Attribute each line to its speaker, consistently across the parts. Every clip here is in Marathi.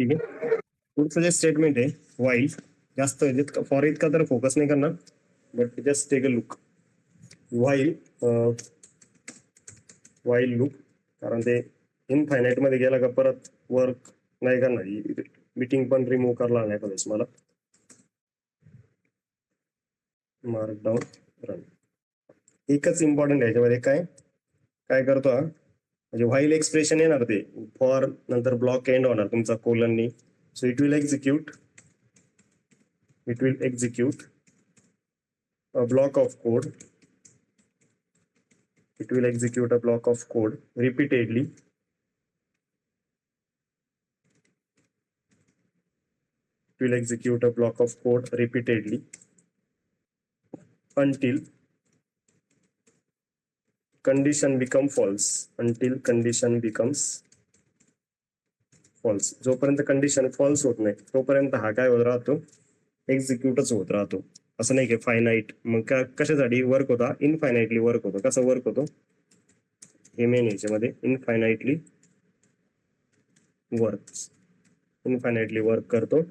Speaker 1: ठीक आहे. पुढचं जे स्टेटमेंट आहे वाईल, जास्त फॉर इतका तर फोकस नाही करणार, but just take a look. While while loop, कारण ते इनफायनाईट मध्ये गेला का परत वर्क नाही करणार. मीटिंग पण रिमूव्ह करणार नाही कधीच मला. मार्कडाऊन रन एकच इम्पॉर्टंट आहे याच्यामध्ये. काय करतो हा, म्हणजे व्हाईल एक्सप्रेशन येणार ते फॉर नंतर ब्लॉक एंड होणार तुमचा कोलननी. So it will execute a block of code. It will execute a block of code repeatedly until condition becomes false. जोपर्यंत कंडिशन फॉल्स होत नाही तोपर्यंत हा काय होत राहतो, एक्झिक्यूटच होत राहतो. असं नाही की फायनाईट. मग कशासाठी वर्क होता, इनफायनाइटली वर्क होतो. कसं वर्क होतो हे मेन याच्यामध्ये, इनफायनाइटली वर्क करतो.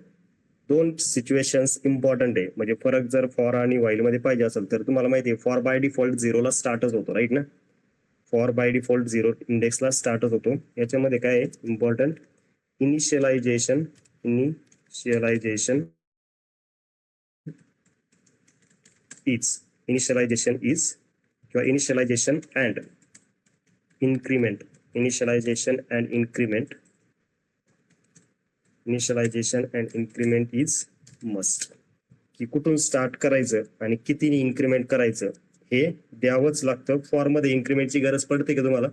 Speaker 1: दोन सिच्युएशन्स इम्पॉर्टंट आहे. म्हणजे फरक जर फॉर आणि व्हाईल मध्ये पाहिजे असेल तर तुम्हाला माहिती आहे फॉर बाय डिफॉल्ट 0 ला स्टार्टच होतो, राईट ना. फॉर बाय डिफॉल्ट 0 इंडेक्सला स्टार्टच होतो. याच्यामध्ये काय आहे इम्पॉर्टंट, इनिशियलायझेशन इज किंवा initialization and increment is must. की कुठून स्टार्ट करायचं आणि किती इन्क्रीमेंट करायचं हे द्यावंच लागतं. फॉर मध्ये इन्क्रीमेंटची गरज पडते का तुम्हाला?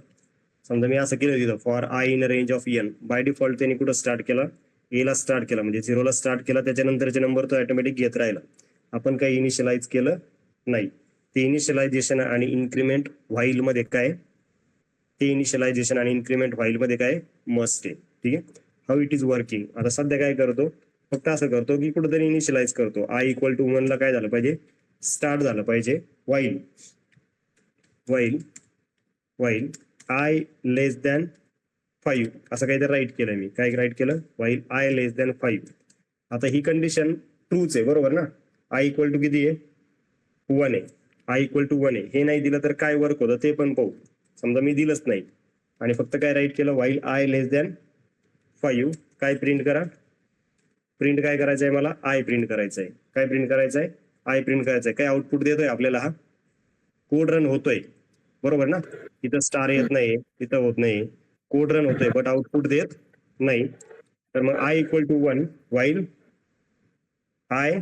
Speaker 1: समजा मी असं केलं तिथं for I in range of n, by default त्यांनी कुठं स्टार्ट केला, ए ला स्टार्ट केला, म्हणजे 0 ला स्टार्ट केला. त्याच्यानंतरचे नंबर तो ऑटोमॅटिक घेत राहिला. आपण काही इनिशियलाइज केलं नाही. ते इनिशियलायझेशन आणि इन्क्रीमेंट व्हाईल मध्ये काय, मस्ट आहे. ठीक आहे. How it is working. आता सध्या काय करतो, फक्त असं करतो की कुठेतरी इनिशियलाइज करतो. आय इक्वल टू 1 ला काय झालं पाहिजे, स्टार्ट झालं पाहिजे व्हाईल आय लेस दॅन 5 असं काहीतरी राईट केलं मी. काय राईट केलं, व्हाईल आय लेस दॅन 5. आता ही कंडिशन ट्रूच आहे, बरोबर ना. आय इक्वल टू किती आहे, 1 आहे. आय इक्वल टू 1 आहे. हे नाही दिलं तर काय वर्क होतं ते पण पाहू. समजा मी दिलंच नाही आणि फक्त काय राईट केलं, व्हाईल आय लेस दॅन 5. काय प्रिंट करा, प्रिंट काय करायचं आहे मला, आय प्रिंट करायचं आहे. काय प्रिंट करायचं आहे, आय प्रिंट करायचं आहे. काय आउटपुट देतोय आपल्याला, हा कोड रन होतोय, बरोबर ना. इथं स्टार येत नाही, इथं होत नाही, कोड रन होतोय बट आउटपुट देत नाही. तर मग I equal to 1 while I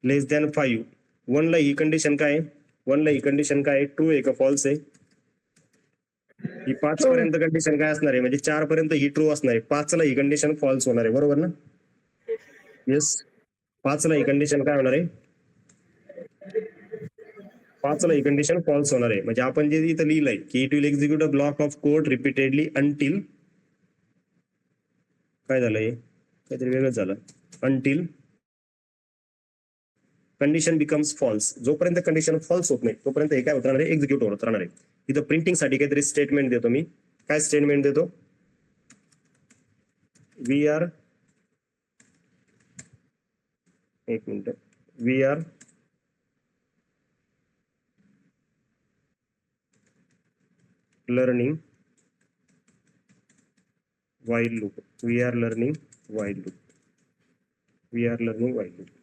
Speaker 1: less than 5. 1 ला ही कंडिशन काय, 1 ला ही कंडिशन काय, ट्रू आहे का फॉल्स आहे. ही 5 पर्यंत कंडिशन काय असणार आहे, म्हणजे 4 पर्यंत ही ट्रू असणार आहे. 5 ला ही कंडिशन फॉल्स होणार आहे, बरोबर ना. येस, 5 ला ही कंडिशन काय होणार आहे, 5 ला ही कंडिशन फॉल्स होणार आहे. म्हणजे आपण जे इथं लिहिलंय की it will execute a block of code repeatedly until, काय झालंय काहीतरी वेगळंच झालं, अंटिल कंडिशन बिकम्स फॉल्स. जोपर्यंत कंडिशन फॉल्स होत नाही तोपर्यंत हे काय होत राहणार आहे, एक्झिक्यूट होत राहणार आहे. इथं प्रिंटिंग साठी काहीतरी स्टेटमेंट देतो मी. काय स्टेटमेंट देतो, we are learning while loop. We are learning while loop.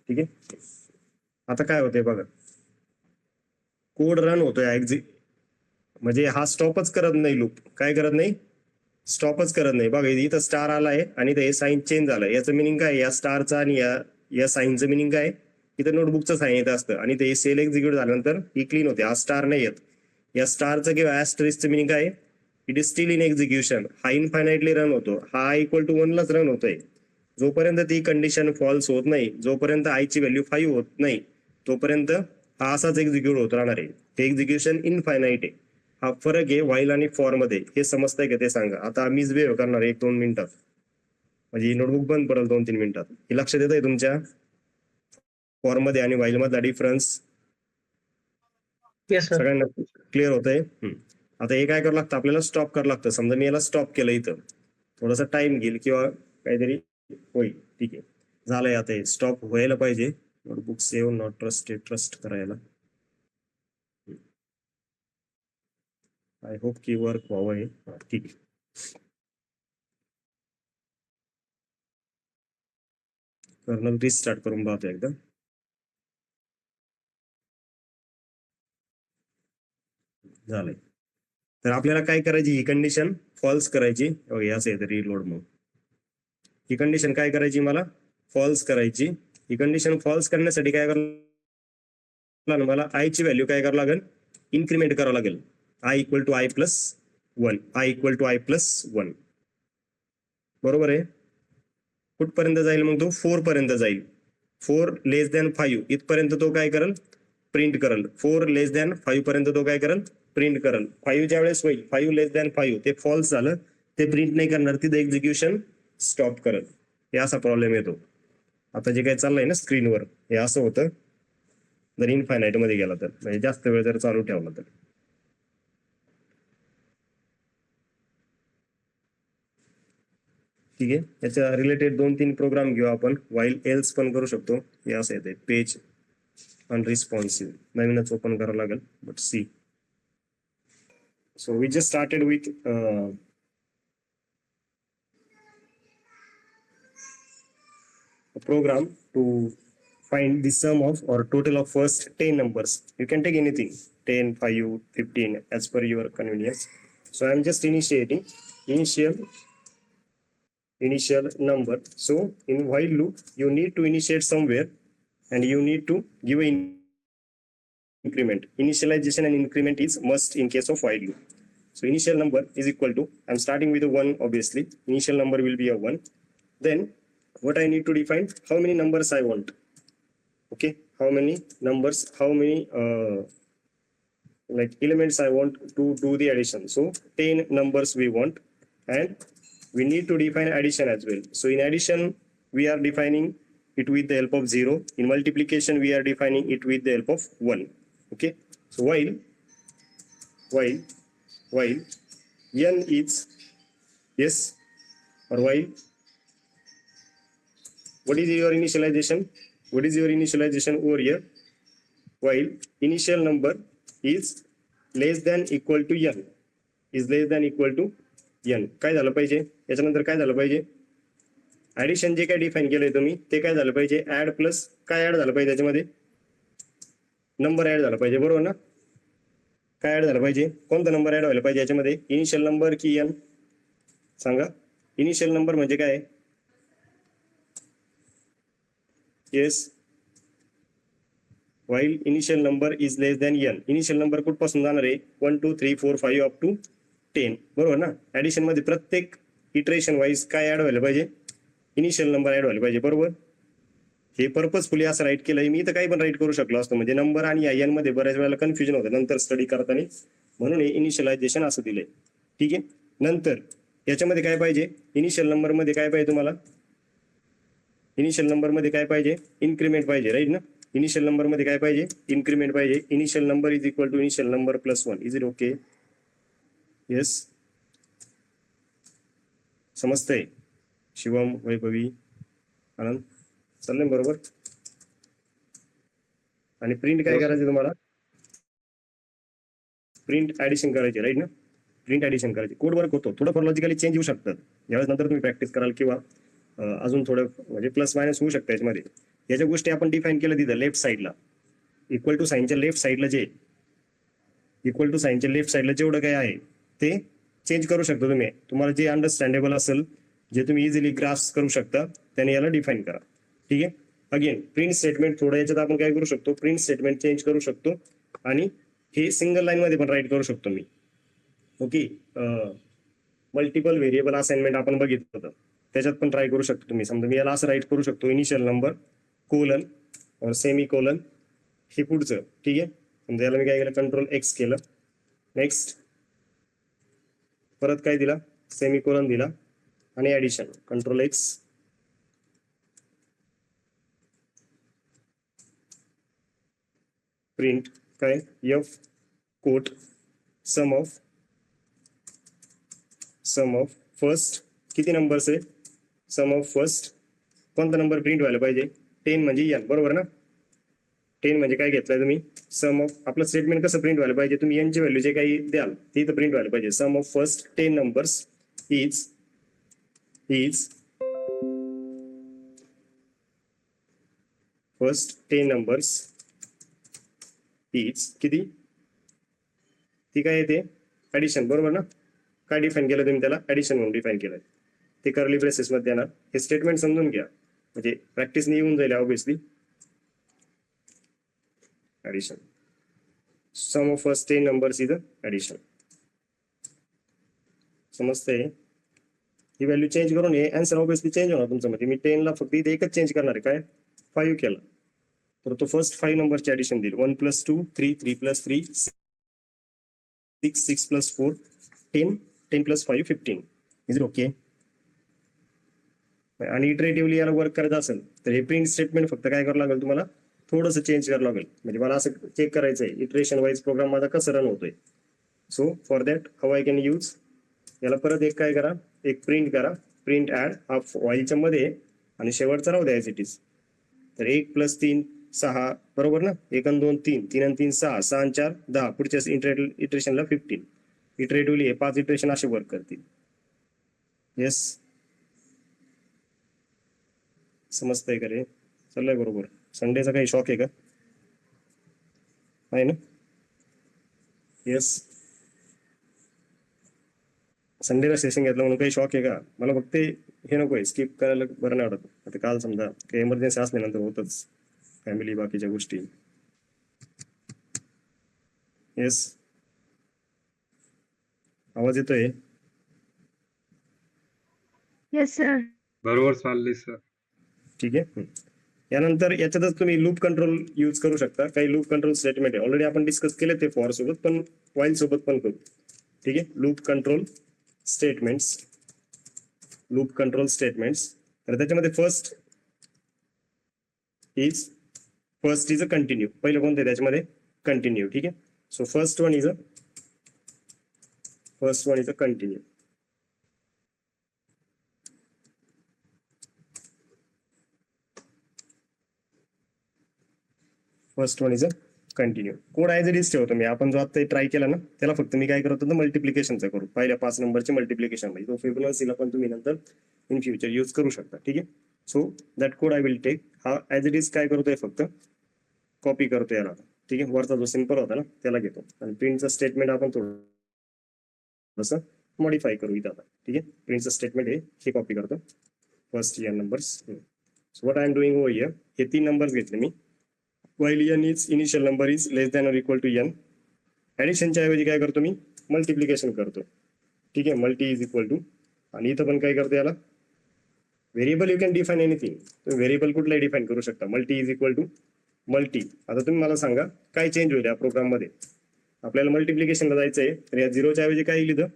Speaker 1: ठीक आहे. आता काय होतंय बघा, कोड रन होतोय म्हणजे हा स्टॉपच करत नाही लूप. काय करत नाही, स्टॉपच करत नाही. बघा इथं स्टार आलाय आणि इथं हे साईन चेंज झालंय. याचं मिनिंग काय, या स्टारचा आणि या साईनचं मिनिंग काय, इथं नोटबुकचं साईन येत असतं आणि ते सेल एक्झिक्यूट झाल्यानंतर ही क्लीन होते. हा स्टार नाही येत. या स्टारचं किंवा ऍस्टरिस्कचं मिनिंग काय, it is steel in execution. हा इनफायनाइटली रन होतो. हा इक्वल टू 1 लाच रन होतोय. जोपर्यंत ती कंडिशन फॉल्स होत नाही, जोपर्यंत आय ची व्हॅल्यू 5 होत नाही तोपर्यंत हा असाच एक्झिक्यूट होत राहणार आहे. हे एक्झिक्युशन इनफायनाइट आहे. हा फरक आहे व्हाईल आणि फॉर मध्ये. हे समजतंय का ते सांगा. आता मीच वेळ करणार 1-2 मिनिटात, म्हणजे नोटबुक बंद पडेल 2-3 मिनिटात. हे लक्षात येत आहे तुमच्या फॉर मध्ये आणि व्हाईल मधला डिफरन्स सगळ्यांना क्लिअर होतंय. आता हे काय करावं लागतं आपल्याला, स्टॉप करावं लागतं. समजा मी याला स्टॉप केलं इथं, थोडासा टाइम घेईल किंवा काहीतरी होईल. ठीक आहे, झालंय आता हे स्टॉप व्हायला पाहिजे. Notebook save not trusted trust करायला. आय होप की वर्क व्हावं हे. ठीक आहे, कर्नल रिस्टार्ट करून पाहतो एकदा. झालंय. तर आपल्याला काय करायची, ही कंडिशन फॉल्स करायची. ओके, असं आहे रिलोड मग ही कंडिशन काय करायची, मला फॉल्स करायची. ही कंडिशन फॉल्स करण्यासाठी काय करायला, मला आय ची व्हॅल्यू काय करावं लागेल, इन्क्रीमेंट करावं लागेल. I equal to I plus 1, I equal to I plus 1. बरोबर आहे. कुठपर्यंत जाईल मग तो, 4 पर्यंत जाईल. 4 लेस दॅन 5 इथपर्यंत तो काय करेल, प्रिंट करेल. 4 लेस दॅन 5 पर्यंत तो काय करेल, प्रिंट करेल. 5 ज्या वेळेस होईल, 5 लेस दॅन 5 ते फॉल्स झालं, ते प्रिंट नाही करणार, तिथे एक्झिक्युशन स्टॉप करेल. हे असा प्रॉब्लेम येतो. आता जे काही चाललंय ना स्क्रीनवर, हे असं होतं जर इनफायनाइट मध्ये गेला तर, म्हणजे जास्त वेळ जर चालू ठेवला तर. ठीक आहे, याच्या रिलेटेड 2-3 प्रोग्राम घेऊ आपण. वाईल एल्स पण करू शकतो. हे असं येते पेज अनरिस्पॉन्सिव्ह, नवीनच ओपन करावं लागेल. But see, so we just started with a program to find the sum of or total of first 10 numbers. You can take anything, 10, 5, 15 as per your convenience. So I'm just initiating initial number. So in while loop you need to initiate somewhere and you need to give an increment. Initialization and increment is must in case of while loop. So initial number is equal to, I'm starting with a 1 obviously, initial number will be a 1. Then what I need to define, how many numbers I want. Okay, how many numbers, how many like elements I want to do the addition. So 10 numbers we want, and we need to define addition as well. So in addition we are defining it with the help of 0. In multiplication we are defining it with the help of 1. Okay, so while n is yes, or while, what is your initialization, what is your initialization over here, while initial number is less than equal to n, is less than equal to n. काय झालं पाहिजे याच्यानंतर, काय झालं पाहिजे, ऍडिशन जे काय डिफाईन केलंय तुम्ही ते काय झालं पाहिजे, ऍड प्लस काय ऍड झालं पाहिजे त्याच्यामध्ये, नंबर ऍड झाला पाहिजे. बरोबर ना, काय ऍड झालं पाहिजे, कोणता नंबर ऍड व्हायला पाहिजे याच्यामध्ये, इनिशियल नंबर की एन, सांगा. इनिशियल नंबर म्हणजे काय, yes, while initial number is less than n. Initial number कुठपासून जाणार आहे, 1 2 3 4 5 अप टू 10. बरोबर ना. ऍडिशन मध्ये प्रत्येक इटरेशन वाईज काय ऍड व्हायला पाहिजे, इनिशियल नंबर ऍड व्हायला पाहिजे. बरोबर, हे पर्पजफुली असं राईट केलंय मी. तर काही पण राईट करू शकलो असतो, म्हणजे नंबर आणि आय एन मध्ये बऱ्याच वेळेला कन्फ्युजन होतं नंतर स्टडी करताना, म्हणून हे इनिशियलायझेशन असं दिलंय. ठीक आहे, नंतर याच्यामध्ये काय पाहिजे, इनिशियल नंबर मध्ये काय पाहिजे तुम्हाला, इनिशियल नंबर मध्ये काय पाहिजे, इन्क्रीमेंट पाहिजे, राईट ना. इनिशियल नंबर मध्ये काय पाहिजे, इन्क्रीमेंट पाहिजे. Initial number is equal to initial number plus 1. Is it okay, yes, समजतंय शिवम, वैभवी, आनंद, चाललंय बरोबर. आणि प्रिंट काय करायचं तुम्हाला, प्रिंट ऍडिशन करायची, राईट ना. प्रिंट ऍडिशन करायची, कोड वर्क होतो, थोडंफार लॉजिकली चेंज येऊ शकतात ज्यावेळेस नंतर तुम्ही प्रॅक्टिस कराल, किंवा अजून थोडं म्हणजे प्लस मायनस होऊ शकतं याच्यामध्ये. याच्या गोष्टी आपण डिफाईन केलं तिथं लेफ्ट साईडला, इक्वल टू साईनच्या लेफ्ट साईडला, जे इक्वल टू साईनच्या लेफ्ट साईडला जेवढं काय आहे ते चेंज करू शकता तुम्ही. तुम्हाला जे अंडरस्टँडेबल असेल, जे तुम्ही इझिली ग्रास्प करू शकता, त्याने याला डिफाईन करा. ठीक आहे, अगेन प्रिंट स्टेटमेंट, थोडं याच्यात आपण काय करू शकतो, प्रिंट स्टेटमेंट चेंज करू शकतो, आणि हे सिंगल लाईन मध्ये पण राईट करू शकतो मी. ओके, मल्टिपल व्हेरिएबल असाइनमेंट आपण बघितलं होतं, त्याच्यात पण ट्राय करू शकतो तुम्ही. समजा मी याला असं राईट करू शकतो, इनिशियल नंबर कोलन और सेमी कोलन, हे पुढचं. ठीक आहे, समजा याला मी काय केलं, कंट्रोल एक्स केलं, नेक्स्ट परत काय दिला, सेमी कोलन दिला, आणि ऍडिशन कंट्रोल एक्स, प्रिंट काय, F quote sum of first किती नंबर्स आहे, सम ऑफ फर्स्ट कोणता नंबर प्रिंट व्हायला पाहिजे, 10 म्हणजे n, बरोबर ना. 10 म्हणजे काय घेतलंय तुम्ही, सम ऑफ, आपलं स्टेटमेंट कसं प्रिंट व्हायला पाहिजे, तुम्ही n ची व्हॅल्यू जे काही द्याल ती इथं प्रिंट व्हायला पाहिजे. Sum of first 10 numbers is first 10 numbers is किती, ती काय येते ऍडिशन, बरोबर ना. काय डिफाईन केलं तुम्ही त्याला, ऍडिशन म्हणून डिफाईन केलंय, ते कर्ली ब्रेसेस मध्ये येणार. हे स्टेटमेंट समजून घ्या, म्हणजे प्रॅक्टिसने येऊन जाईल obviously. Addition, sum of first 10 numbers is addition. समजतंय, ही व्हॅल्यू चेंज करून हे आन्सर ऑब्विसली चेंज होणार तुमचं. मध्ये मी 10 ला फक्त इथे एकच चेंज करणार आहे, काय 5 केला तर तो फर्स्ट 5 नंबरची ऍडिशन देईल. 1 + 2 3, 3 + 3 6, 6 + 4 10, 10 + 5 15. Is it okay. आणि इटरेटिव्हली याला वर्क करायचं असेल तर हे प्रिंट स्टेटमेंट फक्त काय करावं लागेल तुम्हाला, थोडंसं चेंज करावं लागेल. म्हणजे मला असं चेक करायचं आहे इटरेशन वाईज प्रोग्राम माझा कसं रन होतोय. So for that how I can use, याला परत एक काय करा, एक प्रिंट करा, प्रिंट ऍड हा व्हाईलच्या मध्ये आणि शेवटचा राहू द्या ॲज इट इज. तर 1 + 3 6, बरोबर ना. 1 आणि 2 3, 3 आणि 3 6, 6 आणि 4 10, पुढच्या इटरेशनला 15. इटरेटिव्हली हे 5 इटरेशन असे वर्क करतील. येस, समजतंय का रे, चाललंय बरोबर. संडेचा काही शॉक आहे का, आहे ना. येस, संडेला सेशन घेतलं म्हणून काही शॉक आहे का, मला फक्त हे नको आहे, स्किप करायला बरं नाही वाटत. आता काल समजा काही इमर्जन्सी असल्यानंतर होतच, फॅमिली बाकीच्या गोष्टी. येस, आवाज येतोय.
Speaker 2: Yes sir.
Speaker 3: बरोबर चाललंय सर.
Speaker 1: ठीक आहे. यानंतर याच्यातच तुम्ही लूप कंट्रोल यूज करू शकता. काही लूप कंट्रोल स्टेटमेंट आहे, ऑलरेडी आपण डिस्कस केले ते फॉर सोबत, पण व्हाईल सोबत पण करू. ठीक आहे, loop control statements, loop control statements. तर त्याच्यामध्ये फर्स्ट इज अ कंटिन्यू. पहिलं कोणतं आहे त्याच्यामध्ये, कंटिन्यू. ठीक आहे, so first one is a continue. First one is a continue. Code as it is ठेवतो मी. आपण जो आता ट्राय केला ना त्याला फक्त मी काय करत होतो, मल्टिप्लिकेशनचा करू, पहिल्या 5 नंबरचे मल्टिप्लिकेशन मध्ये. तो फिबोनाचीला पण तुम्ही नंतर इन फ्युचर यूज करू शकता. ठीक आहे, so that code I will take. हा ॲज इट इज काय करतोय, फक्त कॉपी करतो याला. ठीक आहे, वरचा जो सिंपल होता ना त्याला घेतो आणि प्रिंटचं स्टेटमेंट आपण थोडंसं मॉडिफाय करू इथं आता. ठीक आहे, प्रिंटचं स्टेटमेंट हे कॉपी करतो, first n numbers. So what I am doing over here, हे 3 नंबर्स घेतले मी. while n is initial number is less than or equal to n, ऍडिशनच्या ऐवजी काय करतो मी, मल्टिप्लिकेशन करतो. ठीक आहे, मल्टी इज इक्वल टू, आणि इथं पण काय करतो याला variable. You can define anything, तुम्ही व्हेरिएबल कुठलाही डिफाईन करू शकता. Multi is equal to multi. आता तुम्ही मला सांगा काय चेंज होईल या प्रोग्राम मध्ये. आपल्याला मल्टिप्लिकेशनला जायचं आहे, तर या 0च्या ऐवजी काय येईल इथं,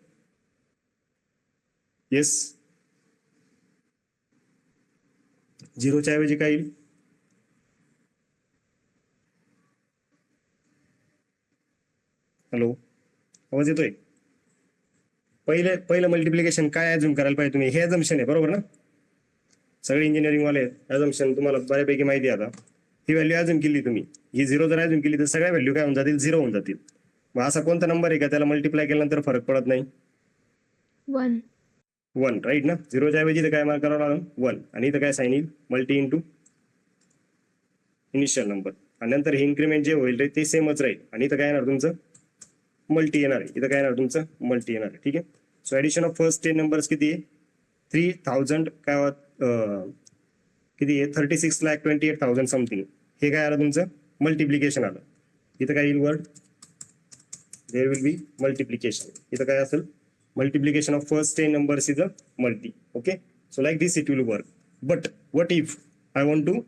Speaker 1: येस, 0च्या ऐवजी काय येईल, हॅलो, आवाज येतोय. पहिलं मल्टिप्लिकेशन काय अज्युम करायला पाहिजे तुम्ही, हे अजम्पशन आहे, बरोबर ना. सगळे इंजिनिअरिंग वाले अजम्पशन तुम्हाला बऱ्यापैकी माहिती आहे. आता ही व्हॅल्यू अज्युम केली तुम्ही, ही 0 जर अज्युम केली तर सगळ्या व्हॅल्यू काय होऊन जातील, 0 होऊन जातील. मग असा कोणता नंबर आहे का त्याला मल्टिप्लाय केल्यानंतर फरक पडत नाही, 1, राईट ना. 0च्या ऐवजी इथं काय मार्क करावं लागेल, 1, आणि इथं काय साईन येईल, मल्टी इंटू इनिशियल नंबर, आणि नंतर हे इन्क्रीमेंट जे होईल ते सेमच राहील, आणि इथं काय येणार तुमचं मल्टी येणार आहे, इथं काय येणार तुमचं मल्टी येणार आहे. ठीक आहे, so addition of first 10 numbers किती आहे, 3000 काय किती आहे, 36,28,000 समथिंग. हे काय आलं तुमचं मल्टिप्लिकेशन आलं. इथं काय येईल word, there will be multiplication. इथं काय असेल, multiplication of first 10 numbers is a multi. Okay, so like this it will work. But what if I want to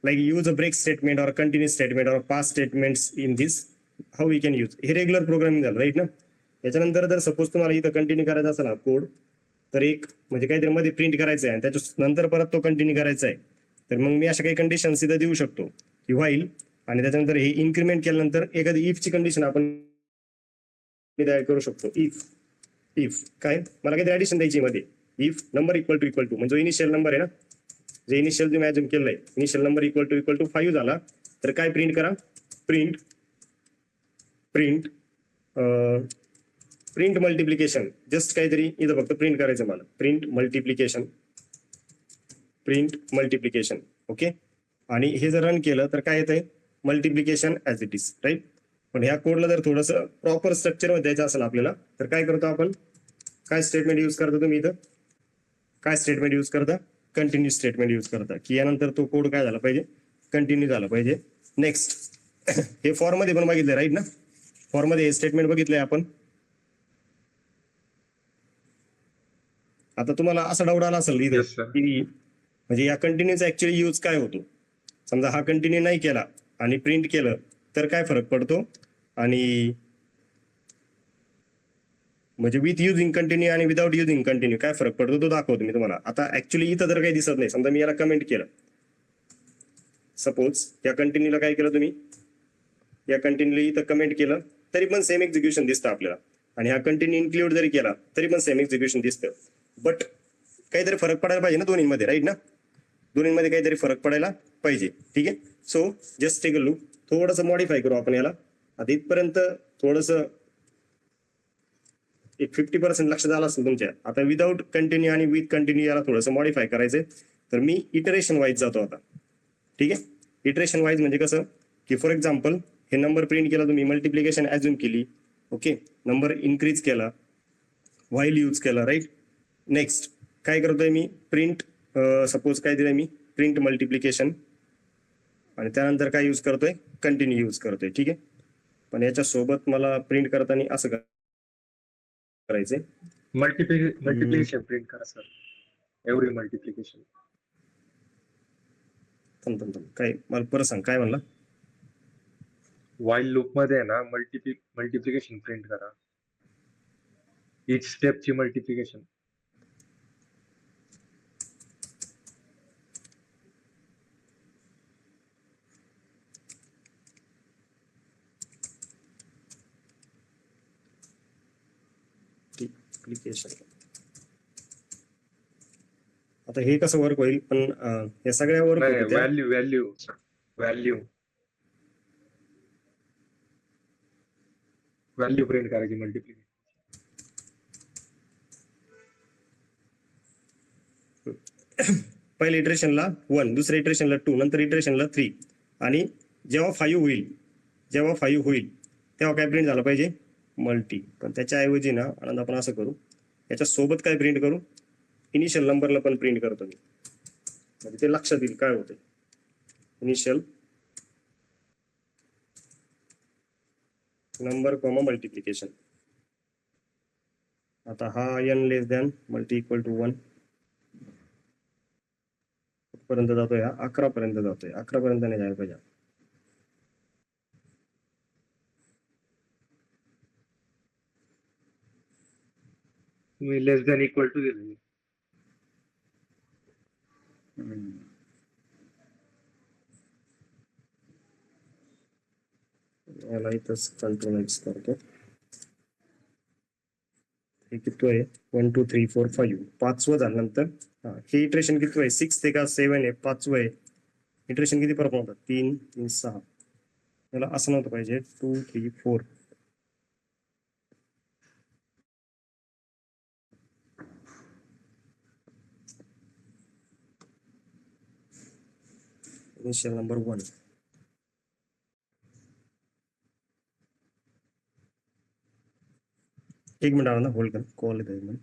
Speaker 1: like use a break statement or a continuous statement or past statements in this, how we can use. हे रेग्युलर प्रोग्रामिंग झालं, राईट ना. याच्यानंतर जर सपोज तुम्हाला इथं कंटिन्यू करायचा असेल हा कोड, तर एक म्हणजे काहीतरी मध्ये प्रिंट करायचं आहे आणि त्याच्या नंतर परत तो कंटिन्यू करायचा आहे, तर मग मी अशा काही कंडिशन्स इथं देऊ शकतो की व्हाईल, आणि त्याच्यानंतर हे इन्क्रीमेंट केल्यानंतर एखादी इफची कंडिशन आपण तयार करू शकतो. इफ इफ काय मला काहीतरी ऍडिशन द्यायची मध्ये. इफ नंबर इक्वल टू म्हणजे इनिशियल नंबर आहे ना, जे इनिशियल तुम्ही ऍज्युम केलंय, इनिशियल नंबर इक्वल टू 5 झाला तर काय प्रिंट करा, print print print multiplication. Just काहीतरी इथं फक्त प्रिंट करायचं मला, print multiplication, print multiplication. Okay. आणि हे जर रन केलं तर काय येतंय, multiplication as it is, right. पण ह्या कोडला जर थोडंसं प्रॉपर स्ट्रक्चर मध्ये द्यायचं असेल आपल्याला तर काय करतो आपण, काय स्टेटमेंट यूज करता तुम्ही इथं, काय स्टेटमेंट यूज करता, कंटिन्यू स्टेटमेंट यूज करता, की यानंतर तो कोड काय झाला पाहिजे, कंटिन्यू झाला पाहिजे. नेक्स्ट हे फॉर मध्ये पण बघितलं राईट ना, फॉर मध्ये हे स्टेटमेंट बघितलंय आपण. आता तुम्हाला असा डाऊट आला असेल इथं
Speaker 2: येस सर.
Speaker 1: की म्हणजे या कंटिन्यूचा ऍक्च्युअली यूज काय होतो. समजा हा कंटिन्यू नाही केला आणि प्रिंट केलं तर काय फरक पडतो, आणि म्हणजे विथ युझिंग कंटिन्यू आणि विदाउट युझिंग कंटिन्यू काय फरक पडतो तो दाखवतो मी तुम्हाला. आता ऍक्च्युअली इथं जर काही दिसत नाही, समजा मी याला कमेंट केलं, सपोज या कंटिन्यूला काय केलं तुम्ही, या कंटिन्यूला इथं कमेंट केलं तरी पण सेम एक्झिक्युशन दिसतं आपल्याला, आणि हा कंटिन्यू इन्क्लूड जरी केला तरी पण सेम एक्झिक्युशन दिसतं. बट काहीतरी फरक पडायला पाहिजे ना दोन्हीमध्ये, राईट ना, दोन्हीमध्ये काहीतरी फरक पडायला पाहिजे. ठीक आहे. So just take a look, थोडंसं मॉडिफाय करू आपण याला. आता इथपर्यंत थोडंसं एक 50% लक्षात आलं असेल तुमच्या. आता विदाऊट कंटिन्यू आणि विथ कंटिन्यू याला थोडंसं मॉडिफाय करायचंय, तर मी इटरेशन वाईज जातो आता. ठीक आहे. इटरेशन वाईज म्हणजे कसं, की फॉर एक्झाम्पल हे नंबर प्रिंट केला तुम्ही, मल्टिप्लिकेशन ऍज्युम केली, ओके, नंबर इन्क्रीज केला, व्हाईल यूज केला, राईट. नेक्स्ट काय करतोय मी, प्रिंट सपोज काय दिलंय मी, प्रिंट मल्टिप्लिकेशन, आणि त्यानंतर काय यूज करतोय, कंटिन्यू यूज करतोय. ठीक आहे. पण याच्या सोबत मला प्रिंट करताना असं करायचंय,
Speaker 2: मल्टिप्लिकेशन प्रिंट करा सर, एव्हरी मल्टिप्लिकेशन.
Speaker 1: काय मला परत सांग, काय म्हणला.
Speaker 2: वाईल लूप मध्ये आहे ना, मल्टिप्लिकेशन प्रिंट करा, इच स्टेपची मल्टिप्लिकेशन.
Speaker 1: मल्टिप्लिकेशन. आता हे कसं वर्क होईल, पण हे सगळ्या वर्क
Speaker 2: नाही,
Speaker 1: होते त्या.
Speaker 2: Value value value value print करायची मल्टिप्लिकेशन.
Speaker 1: पहिल्या इटरेशनला 1, दुसऱ्या इटरेशनला 2, नंतर इटरेशनला 3, आणि जेव्हा 5 होईल, जेव्हा 5 होईल तेव्हा काय प्रिंट झालं पाहिजे, मल्टी. पण त्याच्याऐवजी ना आनंद आपण असं करू, याच्या सोबत काय प्रिंट करू, इनिशियल नंबरला पण प्रिंट करतो मी, म्हणजे ते लक्षात येईल काय होतं. Initial number comma multiplication. आता हा n less than multi equal to 1 पर्यंत जातोय, हा 11 पर्यंत जातोय, 11 पर्यंत नाही जायला पाहिजे.
Speaker 2: तुम्ही लेस दॅन इक्वल टू दिले.
Speaker 1: याला इथंच कंट्रोल एक्स करतो. हे किती आहे, 1 2 3 4 5, पाचवं झाल्यानंतर हे इटरेशन किती आहे, 6 ते का 7 आहे, पाचवं आहे. इटरेशन किती परत होतात, 3 3 6. याला असं नव्हतं पाहिजे, 2 3 4. Initial number 1. एक मिनिट ना, होल्ड कर, कॉल येतोय.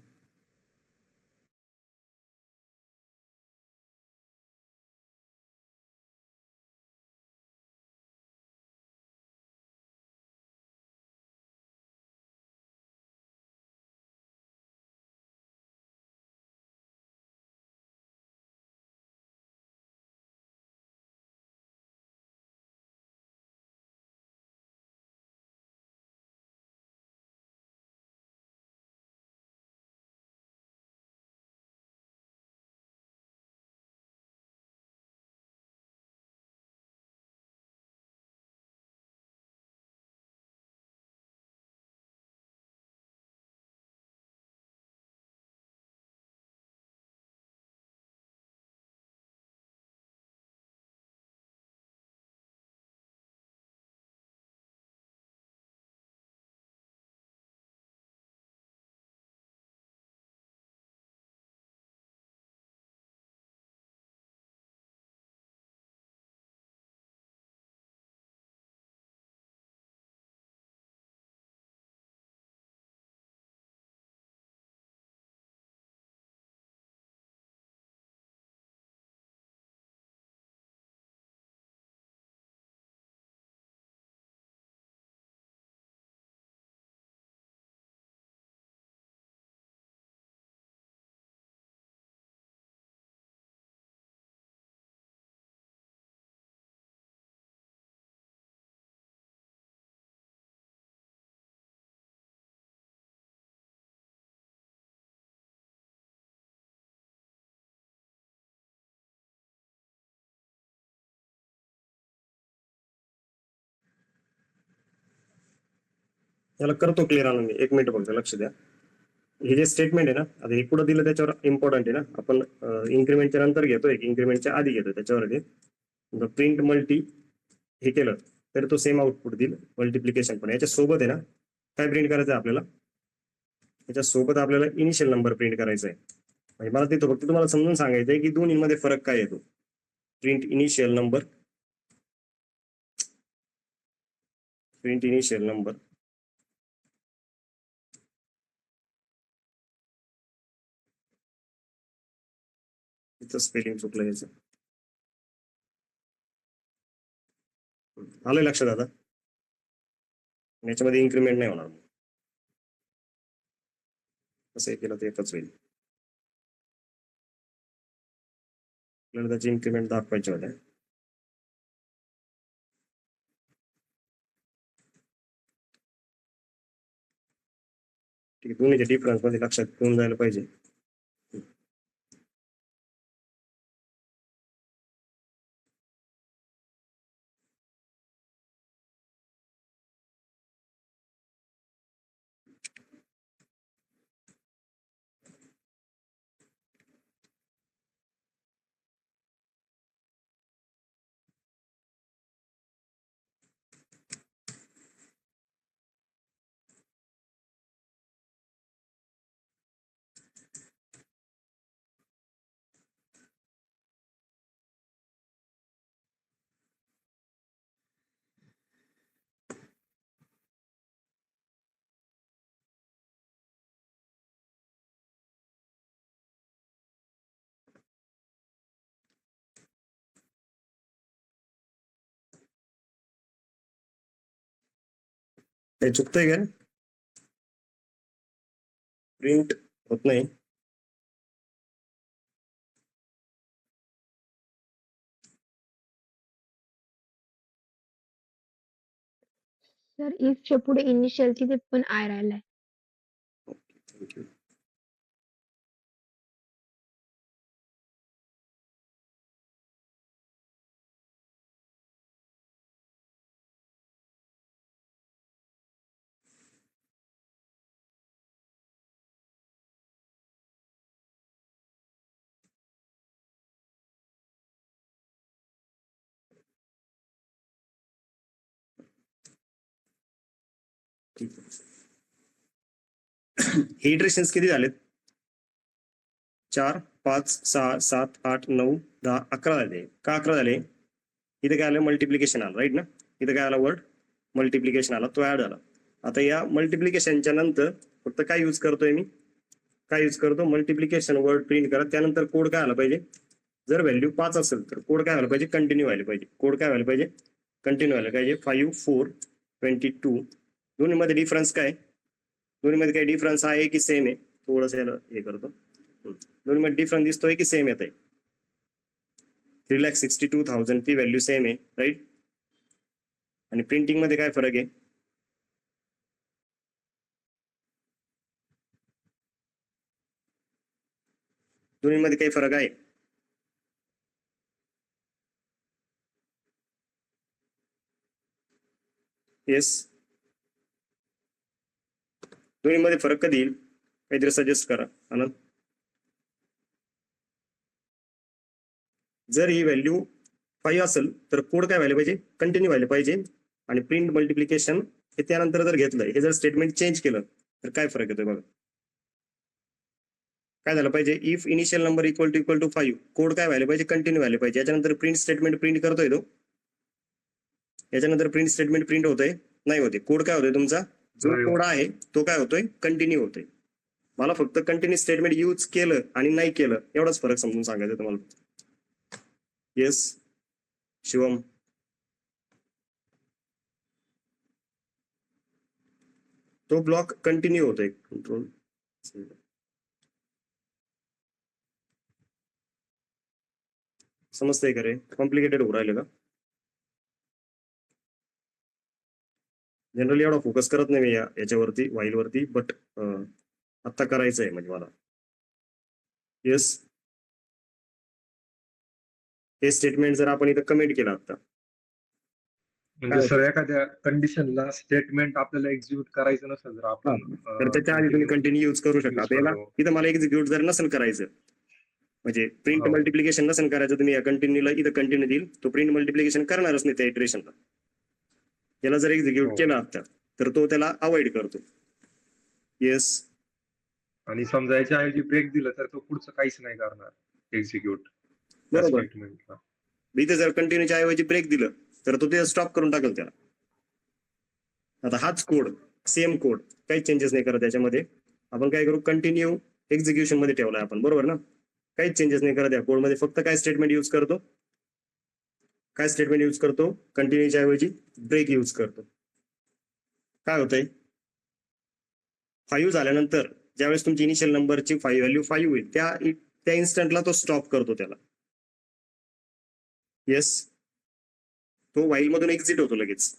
Speaker 1: याला करतो क्लिअर आणून मी, 1 मिनिट फक्त लक्ष द्या. हे जे स्टेटमेंट आहे ना, आता हे पुढे दिलं त्याच्यावर इम्पॉर्टंट आहे ना, आपण इन्क्रीमेंटच्या नंतर घेतोय की इन्क्रीमेंटच्या आधी घेतोय त्याच्यावर ते प्रिंट मल्टी हे केलं तर तो सेम आउटपुट देईल. मल्टिप्लिकेशन पण याच्या सोबत आहे ना, काय प्रिंट करायचं आहे आपल्याला, याच्या सोबत आपल्याला इनिशियल नंबर प्रिंट करायचा आहे. म्हणजे मला तिथं फक्त तुम्हाला समजून सांगायचं आहे की दोन्हीमध्ये फरक काय येतो. Print initial number, print initial number इथं स्पेलिंग चुकलं याचं. आलंय लक्षात आता, याच्यामध्ये इन्क्रीमेंट नाही होणार. कसं केलं तर एकच होईल. आपल्याला त्याची इन्क्रीमेंट दाखवायची होत्या. ठीक आहे, दोन्हीच्या डिफरन्स मध्ये लक्षात घेऊन जायला पाहिजे. काही चुकतंय का, प्रिंट होत नाही.
Speaker 3: सर इफच्या पुढे इनिशियल तिथे पण आय राहिलाय.
Speaker 1: थँक्यू. हे इटरेशन्स किती झालेत, 4 5 6 7 8 9 10 11 झाले. का 11 झाले, इथे काय आलं मल्टिप्लिकेशन आलं राईट ना, इथे काय आला वर्ड मल्टिप्लिकेशन आला, तो ऍड आला. आता या मल्टिप्लिकेशनच्या नंतर फक्त काय यूज करतोय मी, काय यूज करतो, मल्टिप्लिकेशन वर्ड प्रिंट करा, त्यानंतर कोड काय आला पाहिजे. जर व्हॅल्यू 5 असेल तर कोड काय व्हायला पाहिजे, कंटिन्यू व्हायला पाहिजे. कोड काय व्हायला पाहिजे, कंटिन्यू व्हायला पाहिजे. 5 4 22 दोन्हीमध्ये डिफरन्स काय, दोन्हीमध्ये काही डिफरन्स आहे की सेम आहे, थोडंसं याला हे करतो. दोन्हीमध्ये डिफरन्स दिसतोय की सेम येत आहे. 3,62,000 ती व्हॅल्यू सेम आहे राईट. आणि प्रिंटिंग मध्ये काय फरक आहे, दोन्हीमध्ये काही फरक आहे. येस, दोन्हीमध्ये फरक कधी येईल, काहीतरी सजेस्ट करा आनंद. जर ही व्हॅल्यू 5 असेल तर कोड काय व्हायला पाहिजे, कंटिन्यू व्हायला पाहिजे. आणि प्रिंट मल्टिप्लिकेशन हे त्यानंतर जर घेतलं, हे जर स्टेटमेंट चेंज केलं तर काय फरक येतोय बघा. काय झालं पाहिजे, if initial number equal to 5 code काय व्हायला पाहिजे, कंटिन्यू व्हायला पाहिजे. याच्यानंतर प्रिंट स्टेटमेंट प्रिंट करतोय तो, याच्यानंतर प्रिंट स्टेटमेंट प्रिंट होतोय नाही होते, कोड काय होतोय तुमचा जो कोड आहे तो काय होतोय, कंटिन्यू होतोय. मला फक्त कंटिन्यू स्टेटमेंट यूज केलं आणि नाही केलं एवढाच फरक समजून सांगायचं तुम्हाला. येस शिवम, तो ब्लॉक कंटिन्यू होतोय. कंट्रोल समजतंय का रे, कॉम्प्लिकेटेड होऊ राहिलं का. जनरली एवढा फोकस करत नाही मी याच्यावरती व्हाईल वरती, बट आता करायचं आहे म्हणजे मला. येस, हे स्टेटमेंट जर आपण इथं कमेंट केलं आता,
Speaker 2: म्हणजे सर एखाद्या कंडिशनला स्टेटमेंट आपल्याला एक्झिक्यूट करायचं नसेल जर
Speaker 1: हा,
Speaker 2: आपण
Speaker 1: तर त्याच्या आधी तुम्ही कंटिन्यू यूज करू शकता.
Speaker 2: use
Speaker 1: आता याला
Speaker 2: करतो.
Speaker 1: इथं मला एक्झिक्यूट जर नसेल करायचं, म्हणजे प्रिंट
Speaker 2: हो.
Speaker 1: मल्टिप्लिकेशन नसेल करायचं, तुम्ही या कंटिन्यूला इथं कंटिन्यू देईल, तो प्रिंट मल्टिप्लिकेशन करणारच नाही त्या इटरेशनला. याला जर एक्झिक्यूट
Speaker 2: हो.
Speaker 1: केला आता तर तो त्याला अवॉइड करतो. येस,
Speaker 2: आणि समजा याच्या ऐवजी ब्रेक दिलं तर तो पुढचं काहीच नाही करणार एक्झिक्यूट
Speaker 1: बरोबर.
Speaker 2: स्टेटमेंटला.
Speaker 1: इथे जर कंटिन्यूच्या ऐवजी ब्रेक दिलं तर तो ते स्टॉप करून टाकेल त्याला. आता हाच कोड, सेम कोड, काही चेंजेस नाही करत त्याच्यामध्ये. आपण काय करू, कंटिन्यू एक्झिक्युशन मध्ये ठेवलाय आपण, बरोबर ना? काहीच चेंजेस नाही करत या कोड मध्ये. फक्त काय स्टेटमेंट यूज करतो, काय स्टेटमेंट यूज करतो, कंटिन्यूच्या ऐवजी ब्रेक यूज करतो. काय होतंय, 5 झाल्यानंतर ज्यावेळेस तुमची इनिशियल नंबरची व्हॅल्यू 5 होईल त्या इन्स्टंटला तो स्टॉप करतो त्याला. येस, तो व्हाईल मधून एक्झिट होतो लगेच.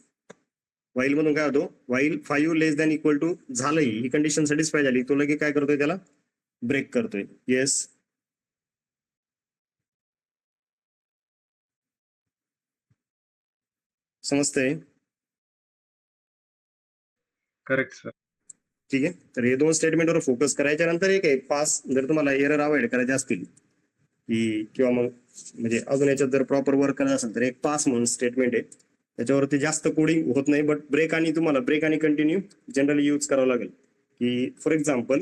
Speaker 1: व्हाईल मधून काय होतो, while 5 less than equal to झालंय, ही कंडिशन सॅटिस्फाय झाली, तो लगेच काय करतोय, त्याला ब्रेक करतोय. येस, समजतंय?
Speaker 2: Correct sir.
Speaker 1: ठीक आहे. तर हे 2 स्टेटमेंटवर फोकस करायच्या नंतर एक आहे पास. जर तुम्हाला एरर अवॉइड करायचे असतील की किंवा मग म्हणजे अजून याच्यात जर प्रॉपर वर्क करायचं असेल तर एक पास म्हणून स्टेटमेंट आहे, त्याच्यावरती जास्त कोडिंग होत नाही. बट ब्रेक आणि तुम्हाला ब्रेक आणि कंटिन्यू जनरली यूज करावं लागेल. की फॉर एक्झाम्पल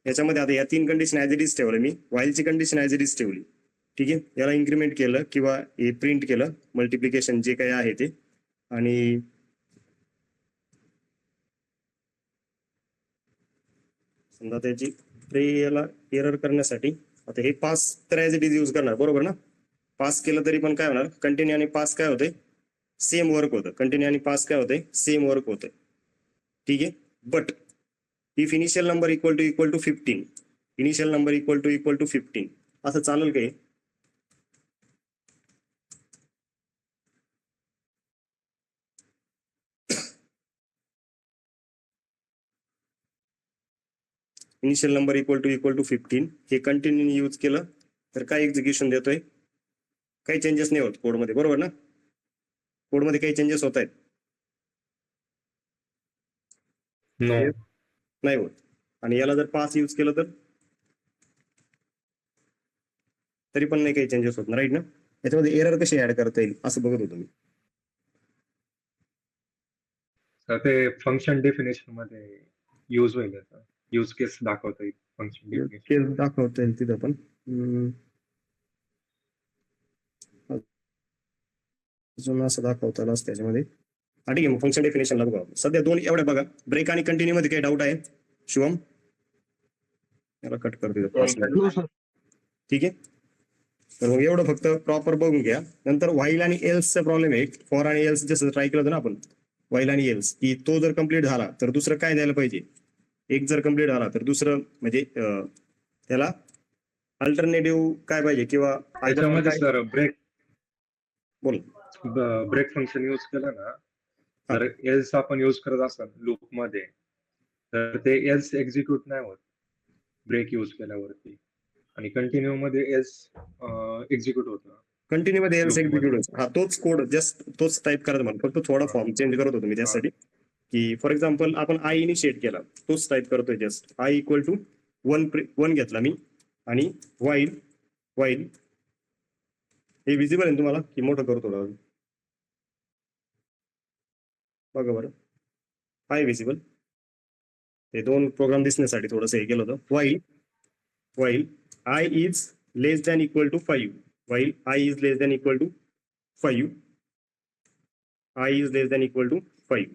Speaker 1: याच्यामध्ये आता या 3 कंडिशन ऍज इट इज ठेवलं मी, व्हाईलची कंडिशन ऍज इट इज ठेवली, ठीक आहे. याला इन्क्रीमेंट केलं किंवा हे प्रिंट केलं मल्टिप्लिकेशन जे काही आहे ते, आणि समजा त्याची याला एरर करण्यासाठी आता हे पास तर ऍज इट इज यूज करणार, बरोबर ना? पास केलं तरी पण काय होणार, कंटिन्यू आणि पास काय होते, सेम वर्क होतं. कंटिन्यू आणि पास काय होते, सेम वर्क होतं, ठीक आहे. But if initial number equal to 15, initial number equal to 15 असं चालेल काय? इनिशियल नंबर इक्वल टू 15 हे कंटिन्यू यूज केलं तर काय एक्झिक्युशन देतोय, काही चेंजेस नाही होत कोडमध्ये, बरोबर ना? कोडमध्ये काही चेंजेस होत आहेत
Speaker 2: नो.
Speaker 1: नाही होत. आणि याला जर पास यूज केलं तर तरी पण नाही काही चेंजेस होत ना, राईट ना? याच्यामध्ये एरर कशी ऍड करता येईल असं बघत होतो मी.
Speaker 2: तर ते फंक्शन डेफिनेशन मध्ये यूज होईल याचा. यूज केस दाखवता येईल फंक्शन डेफिनेशन.
Speaker 1: केस दाखवता येईल तिथं पण. अजून असं दाखवता आलं असतं त्याच्यामध्ये. हा ठीक आहे, मग फंक्शन डेफिनेशनला बघा. सध्या 2 एवढ्या बघा, ब्रेक आणि कंटिन्यू मध्ये काही डाऊट आहे शिवम? याला कट करतो, ठीक आहे. तर मग एवढं फक्त प्रॉपर बघून घ्या. नंतर व्हाईल आणि एल्सचा प्रॉब्लेम आहे. फॉर आणि एल्स जसं ट्राय केलं होतं ना आपण, व्हाईल आणि एल्स, की तो जर कम्प्लीट झाला तर दुसरं काय द्यायला पाहिजे, एक जर कम्प्लीट झाला तर दुसरं म्हणजे त्याला अल्टरनेटिव्ह काय पाहिजे, किंवा
Speaker 2: त्याच्यामध्ये सर
Speaker 1: बोल.
Speaker 2: ब्रेक फंक्शन यूज केलं ना, तर एल्स आपण यूज करत असाल लूप मध्ये, तर ते एल्स एक्झिक्यूट नाही होत ब्रेक यूज केल्यावरती, आणि कंटिन्यू मध्ये एल्स एक्झिक्यूट होतं.
Speaker 1: कंटिन्यू मध्ये एल्स
Speaker 2: Loop
Speaker 1: एक्झिक्यूट,
Speaker 2: मध्ये.
Speaker 1: हा तोच कोड, जस्ट तोच टाईप करत मला, फक्त थोडा फॉर्म चेंज करत होतो मी त्यासाठी. की फॉर एक्झाम्पल आपण आय इनिशिएट केला, तोच टाईप करतोय, जस्ट आय इक्वल टू 1 घेतला मी, आणि वाईल हे विजिबल आहे तुम्हाला की मोठं करू थोडं, बघा बरं, आहे विजिबल. हे 2 प्रोग्राम दिसण्यासाठी थोडंसं हे केलं होतं. While I is less than equal to 5, while I is less than equal to 5, I is less than equal to 5.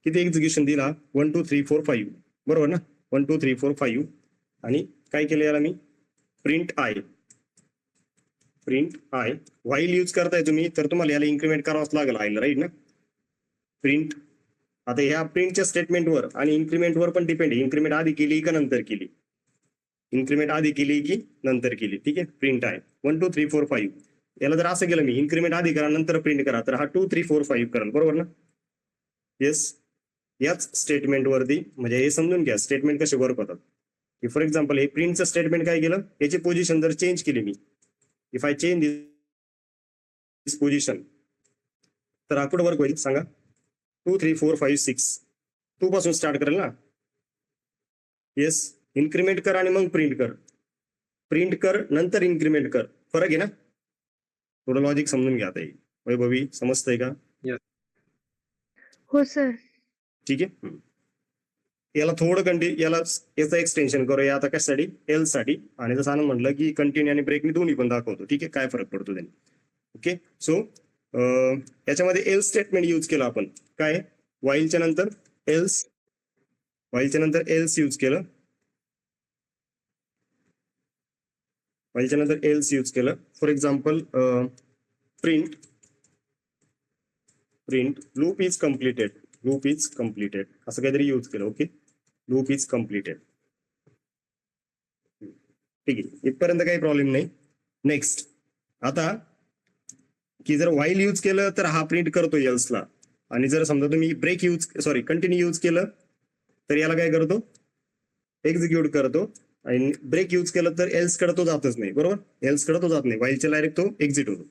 Speaker 1: किती एक्झिक्युशन दिला, 1 2 3 4 5, बरोबर ना? 1 2 3 4 5. आणि काय केलं याला मी, प्रिंट आय व्हाईल यूज करताय तुम्ही तर तुम्हाला याला इन्क्रीमेंट करावंच लागेल आयला, राईट ना? प्रिंट, आता ह्या प्रिंटच्या स्टेटमेंटवर आणि इन्क्रीमेंटवर पण डिपेंड आहे, इन्क्रीमेंट आधी केली का नंतर केली, इन्क्रीमेंट आधी केली की नंतर केली, ठीक आहे. प्रिंट आहे 1 2 3 4 5. याला जर असं केलं मी, इन्क्रीमेंट आधी करा नंतर प्रिंट करा, तर हा 2 3 4 5 करेल, बरोबर ना? येस. याच स्टेटमेंट वरती म्हणजे हे समजून घ्या स्टेटमेंट कसे वर्क होतात. की फॉर एक्झाम्पल हे प्रिंटचं स्टेटमेंट काय केलं, याची पोझिशन जर चेंज केली मी, इफ आय चेंज पोझिशन, तर हा कुठं वर्क होईल सांगा? 2 3 4 5 6 2 पासून स्टार्ट करेल ना. येस, इन्क्रीमेंट कर आणि मग प्रिंट कर नंतर इन्क्रीमेंट कर, फरक आहे ना. थोडं लॉजिक समजून घ्या आता. वैभवी समजतंय का?
Speaker 3: हो सर.
Speaker 1: ठीक आहे. याला थोडं याचा एक्सटेन्शन करूया आता कशासाठी? एल साठी. आणि जसं आनंद म्हटलं की कंटिन्यू आणि ब्रेक मी दोन्ही पण दाखवतो. ठीक आहे, काय फरक पडतो त्याने. ओके, सो याच्यामध्ये एल स्टेटमेंट यूज केलं आपण. काय? वाईलच्या नंतर एल्स यूज केलं. वाईलच्या नंतर एल्स यूज केलं. For example print loop is completed असं काहीतरी यूज केलं. Okay, loop is completed. ठीक आहे, इथपर्यंत काही प्रॉब्लेम नाही. नेक्स्ट, आता की जर वाईल यूज केलं तर हा प्रिंट करतो एल्सला, आणि जर समजा तुम्ही कंटिन्यू यूज केलं तर याला काय करतो? एक्झिक्यूट करतो. आणि ब्रेक यूज केलं तर एल्स कडे तो जातच नाही. बरोबर, एल्स कडे तो जात नाही, वाईलच्या डायरेक्ट तो एक्झिट होतो.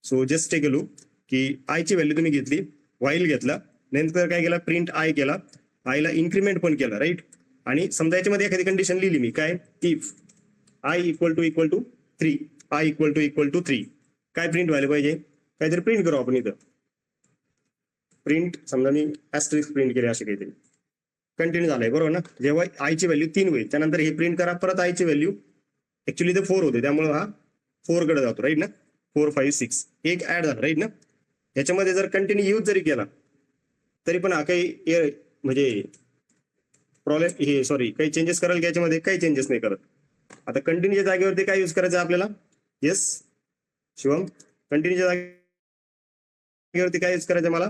Speaker 1: So just take a look की आय ची व्हॅल्यू तुम्ही घेतली, वाईल घेतला, नंतर काय केला? प्रिंट आय केला, आयला इन्क्रीमेंट पण केला, राईट. आणि समजा याच्यामध्ये एखादी कंडिशन लिहिली मी, काय? If I equal to 3, I equal to 3, काय प्रिंट व्हायला पाहिजे? काहीतरी प्रिंट करू आपण इथं. प्रिंट समजा मी ऍस्टरिस्क प्रिंट केले असे काहीतरी. कंटिन्यू झालंय, बरोबर ना. जेव्हा आयची व्हॅल्यू 3 होईल त्यानंतर हे प्रिंट करा, परत आयची व्हॅल्यू ऍक्च्युली ते 4 होते, त्यामुळे हा 4 कडे जातो, राईट ना. 4 5 6 एक ऍड झाला, राईट ना. याच्यामध्ये जर कंटिन्यू यूज जरी केला तरी पण हा काही म्हणजे प्रॉब्लेम काही चेंजेस कराल की याच्यामध्ये? काही चेंजेस नाही करत. आता कंटिन्यूच्या जागेवरती काय यूज करायचं आपल्याला? येस शिवम, कंटिन्यूच्या जागेवरती काय यूज करायचं? मला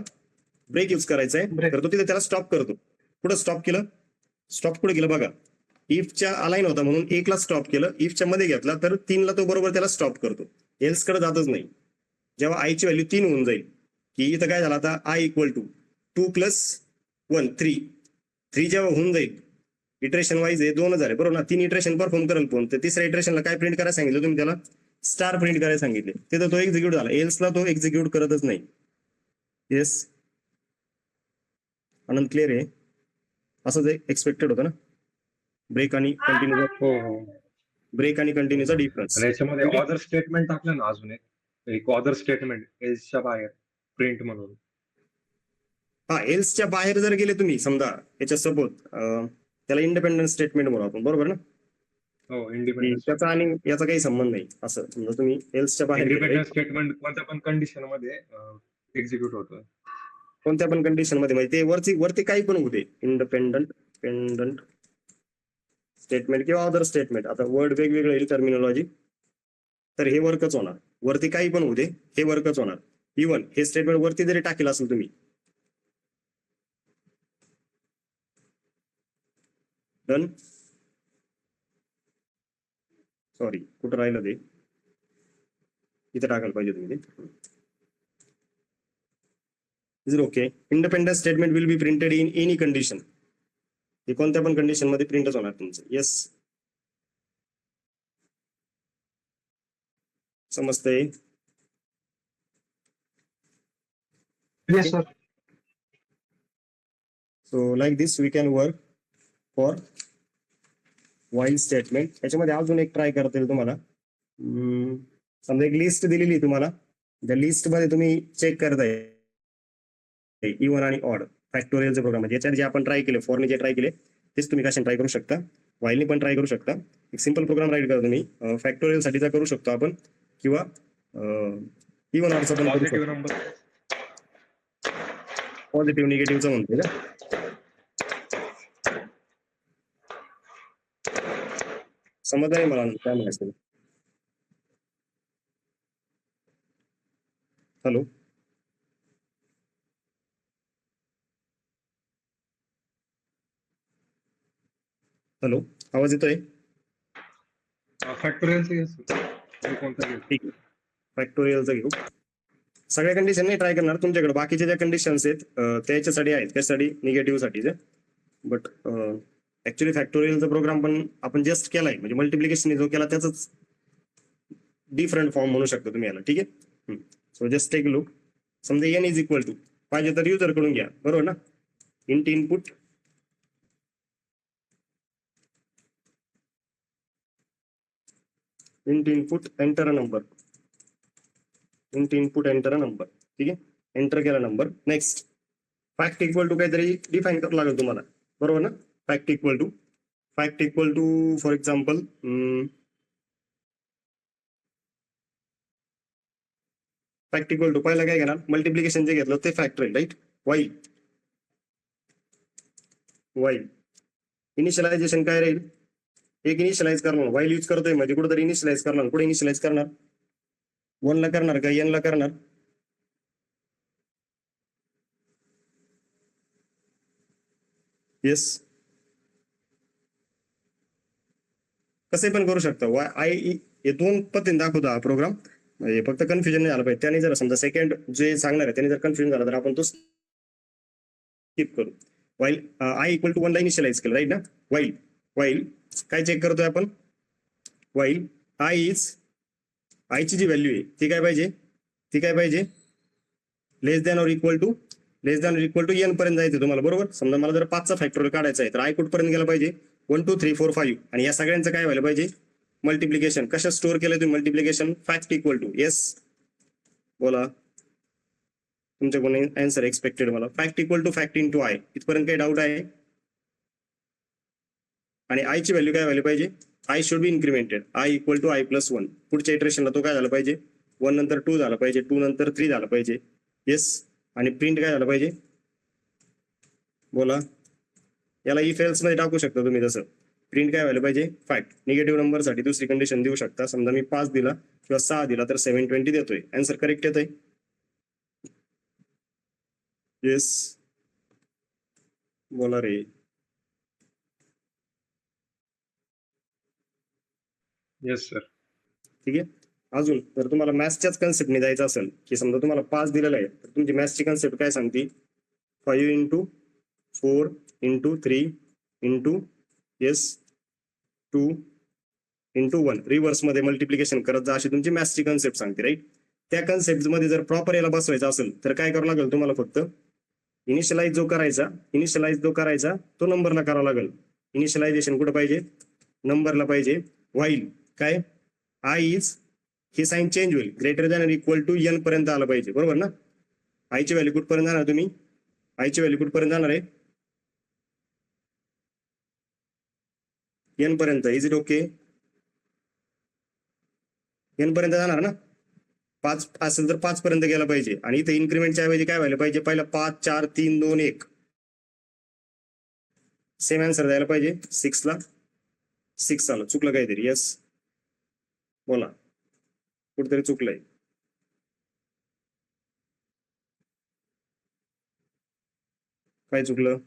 Speaker 1: ब्रेक यूज करायचा आहे. तर तो तिथे त्याला स्टॉप करतो. कुठं स्टॉप केलं? स्टॉप कुठे केलं बघा, इफच्या अलाईन होता म्हणून 1 ला स्टॉप केलं, इफच्या मध्ये घेतला तर 3 ला तो बरोबर त्याला स्टॉप करतो, एल्स कडे जातच नाही. जेव्हा आयची व्हॅल्यू 3 होऊन जाईल, की इथं काय झालं आता? आय इक्वल टू 2 + 1 3 जेव्हा होऊन जाईल, इटरेशन वाईज आहे 2 झाले, बरोबर ना. 3 इटरेशन परफॉर्म करेल पण, तर तिसऱ्या इटरेशनला काय प्रिंट करायला सांगितलं तुम्ही? त्याला स्टार प्रिंट करायला सांगितले. तिथं तो एक्झिक्यूट झाला, एल्सला तो एक्झिक्यूट करतच नाही. येस आनंद, क्लिअर आहे? असंच एक्सपेक्टेड होतं ना. ब्रेक आणि कंटिन्यू,
Speaker 2: हो.
Speaker 1: ब्रेक आणि कंटिन्यूचा डिफरन्स.
Speaker 2: आणि याच्यामध्ये ऑदर स्टेटमेंट टाकलं ना, अजून एक ऑदर स्टेटमेंट एल्सच्या बाहेर प्रिंट म्हणून.
Speaker 1: हा, एल्सच्या बाहेर जर गेले तुम्ही, समजा याच्या सपोज त्याला इंडिपेंडन्स स्टेटमेंट म्हणू आपण, बरोबर ना.
Speaker 2: हो, इंडिपेंडन्स.
Speaker 1: त्याचा आणि याचा काही संबंध नाही. असं समजा तुम्ही एल्सच्या बाहेर गेले,
Speaker 2: इंडिपेंडन्स स्टेटमेंट कोणत्या पण कंडिशन मध्ये एक्झिक्यूट होतं.
Speaker 1: कोणत्या पण कंडिशन मध्ये, म्हणजे ते वरती काही पण होते, इंडिपेंडंट स्टेटमेंट किंवा अदर स्टेटमेंट. आता वर्ड वेगवेगळे येईल टर्मिनॉलॉजी, तर हे वर्कच होणार. वरती काही पण होते, हे वर्कच होणार. इव्हन हे स्टेटमेंट वरती जरी टाकेल असेल तुम्ही, डन. सॉरी, कुठं राहिलं ते? इथे टाकायला पाहिजे तुम्ही ते. Is okay. Independent statement will be printed in any condition. हे कोणत्या पण कंडिशन मध्ये प्रिंटच होणार तुमचं. येस, समजतंय?
Speaker 4: Yes, sir.
Speaker 1: So like this we can work for while statement. याच्यामध्ये अजून एक ट्राय करता येईल तुम्हाला. समजा एक लिस्ट दिलेली आहे तुम्हाला, त्या लिस्ट मध्ये तुम्ही चेक करताय इव्हन आणि ऑड फॅक्टोरियलचे प्रोग्राम. म्हणजे याच्यात जे आपण ट्राय केले, फॉरने जे ट्राय केले तेच तुम्ही कशाने ट्राय करू शकता, व्हाईलने पण ट्राय करू शकता. एक सिंपल प्रोग्राम राईट करा तुम्ही, फॅक्टोरियल साठीचा करू शकतो आपण, किंवा इव्हन ऑडचा पण करू शकतो.
Speaker 2: नंबर
Speaker 1: पॉझिटिव्ह निगेटिव्हचं म्हणतोय का? समज आहे मला काय म्हणायचं. हॅलो, हॅलो, आवाज येतोय?
Speaker 2: फॅक्टोरियलचं कोणतं घेऊ?
Speaker 1: ठीक आहे, फॅक्टोरियलचं घेऊ. सगळ्या कंडिशन नाही ट्राय करणार, तुमच्याकडे बाकीच्या ज्या कंडिशन्स आहेत त्याच्यासाठी आहेत, त्यासाठी निगेटिव्ह साठीचे. बट ऍक्च्युली फॅक्टोरियलचा प्रोग्राम पण आपण जस्ट केलाय, म्हणजे मल्टिप्लिकेशन जो केला त्याच डिफरंट फॉर्म म्हणू शकतो तुम्ही याला. ठीक आहे. So just take look. समजा एन इज इक्वल टू, पाहिजे तर युजर कडून घ्या, बरोबर ना. Int input enter a number, int input enter a number. ठीक आहे, एंटर केला number. Next fact equal to काहीतरी डिफाईन करावं लागेल तुम्हाला, बरोबर ना. Fact equal to for example fact equal to पहिला काय घेणार, मल्टिप्लिकेशन जे घेतलं ते फॅक्टोरियल, राईट. वाईल इनिशियलायझेशन काय राहील, एक इनिशियलाइज करणार. वाईल यूज करतोय म्हणजे कुठेतरी इनिशियलाइज करणार. कुठे इनिशियलाइज करणार, 1 ला करणार का n ला करणार. येस, कसे पण करू शकता. हे दोन पद्धतीने दाखवतो हा प्रोग्राम, म्हणजे फक्त कन्फ्युजन नाही झालं पाहिजे. त्याने जर समजा सेकंड जे सांगणार आहे त्याने जर कन्फ्युजन झालं तर आपण तो स्किप करू. वाईल आय इक्वल टू 1 ला इनिशियलाइज केलं, राईट ना. वाईल काय चेक करतोय आपण, वाईल आयची जी व्हॅल्यू आहे ती काय पाहिजे, less than or equal to n पर्यंत जायचं तुम्हाला, बरोबर. समजा मला जर 5चा फॅक्टोरियल काढायचा आहे तर आय कुठपर्यंत गेला पाहिजे, 1 2 3 4 5. आणि या सगळ्यांचं काय व्हायला पाहिजे, मल्टिप्लिकेशन. कशा स्टोअर केलं तुम्ही multiplication, fact equal to. Yes, बोला तुमच्याकडून आन्सर एक्सपेक्टेड मला. Fact equal to fact into I, इथपर्यंत काही डाऊट आहे. आणि आयची व्हॅल्यू काय व्हायला पाहिजे, i should be incremented. I equal to I plus 1. पुढच्या इटरेशनला तो काय झाला पाहिजे, 1 नंतर 2 झाला पाहिजे, 2 नंतर 3 झाला पाहिजे. येस, आणि प्रिंट काय झालं पाहिजे, बोला. याला इफ एल्स मध्ये टाकू शकता तुम्ही. जसं प्रिंट काय व्हायला पाहिजे, फॅक्ट. निगेटिव्ह नंबर साठी दुसरी कंडिशन देऊ शकता. समजा मी 5 दिला किंवा 6 दिला तर 720 देतोय. आन्सर करेक्ट येतोय. येस, बोला रे.
Speaker 2: Yes sir.
Speaker 1: ठीक आहे. अजून जर तुम्हाला मॅथ्सच्याच कन्सेप्टने जायचं असेल, की समजा तुम्हाला 5 दिलेला आहे तर तुमची मॅथ्सची कन्सेप्ट काय सांगते, 5 into 4 into 3 into 2 into 1 reverse मध्ये मल्टिप्लिकेशन करत जा, अशी तुमची मॅथ्सची कन्सेप्ट सांगते, राईट. त्या कन्सेप्ट मध्ये जर प्रॉपर याला बसवायचं असेल तर काय करावं लागेल तुम्हाला, फक्त इनिशियलाइज जो करायचा तो नंबरला करावा लागेल. इनिशियलायझेशन कुठं पाहिजे, नंबरला पाहिजे. व्हाईल काय, आय इज, ही साईन चेंज होईल, greater than equal to n पर्यंत आलं पाहिजे, बरोबर ना. आयची व्हॅल्यू कुठपर्यंत जाणार तुम्ही, आयची व्हॅल्यू कुठपर्यंत जाणार आहे, एन पर्यंत. इज इट ओके, एन पर्यंत जाणार ना. 5 असेल तर 5 पर्यंत गेला पाहिजे. आणि इथे इन्क्रिमेंटच्या ऐवजी काय व्हायला पाहिजे, पहिला 5 4 3 2 1. सेम आन्सर द्यायला पाहिजे. 6 ला 6 आलं, चुकलं काहीतरी. येस, बोला कुठेतरी चुकलंय. काय चुकलं,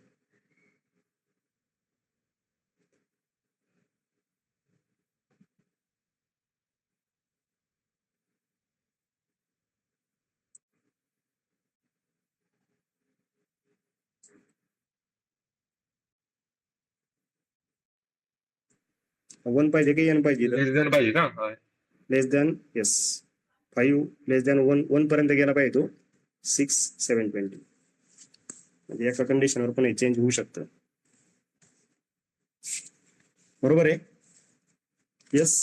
Speaker 1: वन पाहिजे की एन पाहिजे,
Speaker 2: लेस दॅन पाहिजे ना.
Speaker 1: लेस दॅन. येस, 5 लेस दॅन 1 पर्यंत गेला पाहिजे तो. 6 720 म्हणजे एका कंडिशनवर पण हे चेंज होऊ शकतं, बरोबर आहे. Yes,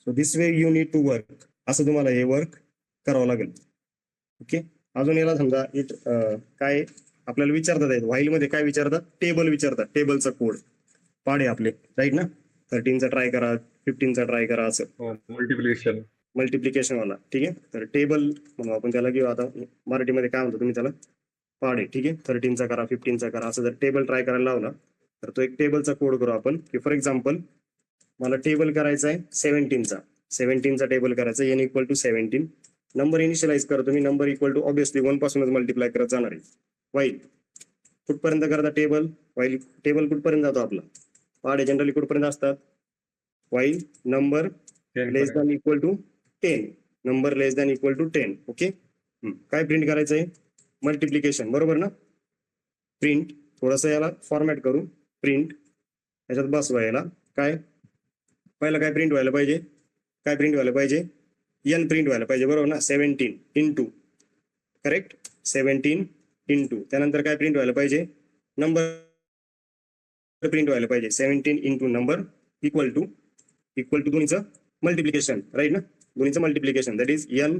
Speaker 1: so this way you need to work. असं तुम्हाला हे वर्क करावं लागेल. ओके. अजून याला समजा काय आपल्याला विचारतात आहेत व्हाईल मध्ये, काय विचारतात, टेबल विचारतात. टेबलचा कोड पाडे आपले, राईट ना. 13चा ट्राय करा, 15चा ट्राय करा, असं मल्टिप्लिकेशन वाला. ठीक आहे, तर टेबल म्हणू आपण त्याला, किंवा आता मराठीमध्ये काय म्हणतो तुम्ही त्याला, पाडे. ठीक आहे, 13चा करा, 15चा करा, असं जर टेबल ट्राय करायला लावला तर तो एक टेबलचा कोड करू आपण. की फॉर एक्झाम्पल मला टेबल करायचा आहे 17चा टेबल करायचा, n equal to 17. Number initialize करतो मी, नंबर इक्वल टू ऑब्विसली 1 पासूनच मल्टिप्लाय करत जाणार आहे. वाईल कुठपर्यंत करता टेबल, वाईल टेबल कुठपर्यंत जातो आपला, पाडे जनरली कुठपर्यंत असतात, while number less than equal to 10, number less than equal to 10. Okay. काय प्रिंट करायचं आहे, मल्टिप्लिकेशन, बरोबर ना. प्रिंट, थोडस याला फॉर्मॅट करू, प्रिंट याच्यात बसवा. याला काय पहिला काय प्रिंट व्हायला पाहिजे, एन प्रिंट व्हायला पाहिजे, बरोबर ना. 17 इंटू, करेक्ट, 17 इंटू त्यानंतर काय प्रिंट व्हायला पाहिजे, नंबर प्रिंट व्हायला पाहिजे. 17 इंटू नंबर इक्वल टू दोन्हीचं मल्टिप्लिकेशन, राईट ना. दोन्हीचं multiplication that is n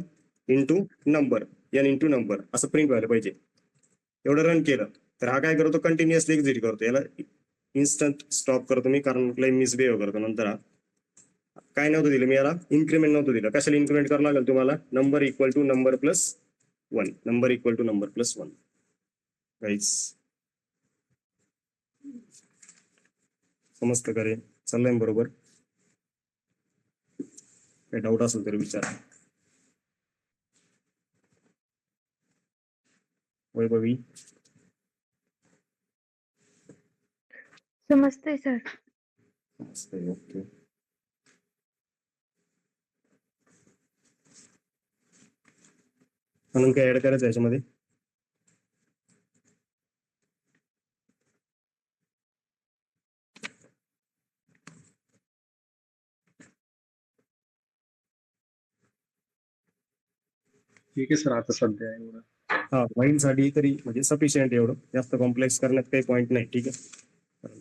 Speaker 1: into number, n into number असं प्रिंट व्हायला पाहिजे. एवढं रन केलं तर हा काय करतो, कंटिन्युअसली एक्झिट करतो. याला इन्स्टंट स्टॉप करतो मी, कारण लय मिसबिहेव करतो नंतर. हा काय नव्हतं दिलं मी याला, इन्क्रीमेंट नव्हतं दिलं. कशाला इन्क्रीमेंट करावं लागेल तुम्हाला, number equal to number plus 1, number equal to number plus 1. Guys समजतं का रे, चाललंय बरोबर. काही डाऊट असेल तर विचारा. वैभवी
Speaker 3: समजतंय सर.
Speaker 1: समजतंय, ओके. म्हणून काय ऍड करायचं याच्यामध्ये,
Speaker 2: ठीक आहे सर, आता सध्या एवढं.
Speaker 1: हा माइंड साठी तरी म्हणजे सफिशियंट, एवढं जास्त कॉम्प्लेक्स करण्यात काही पॉईंट नाही. ठीक आहे,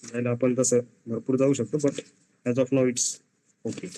Speaker 1: जायला आपण तसं भरपूर जाऊ शकतो, but as of now it's okay.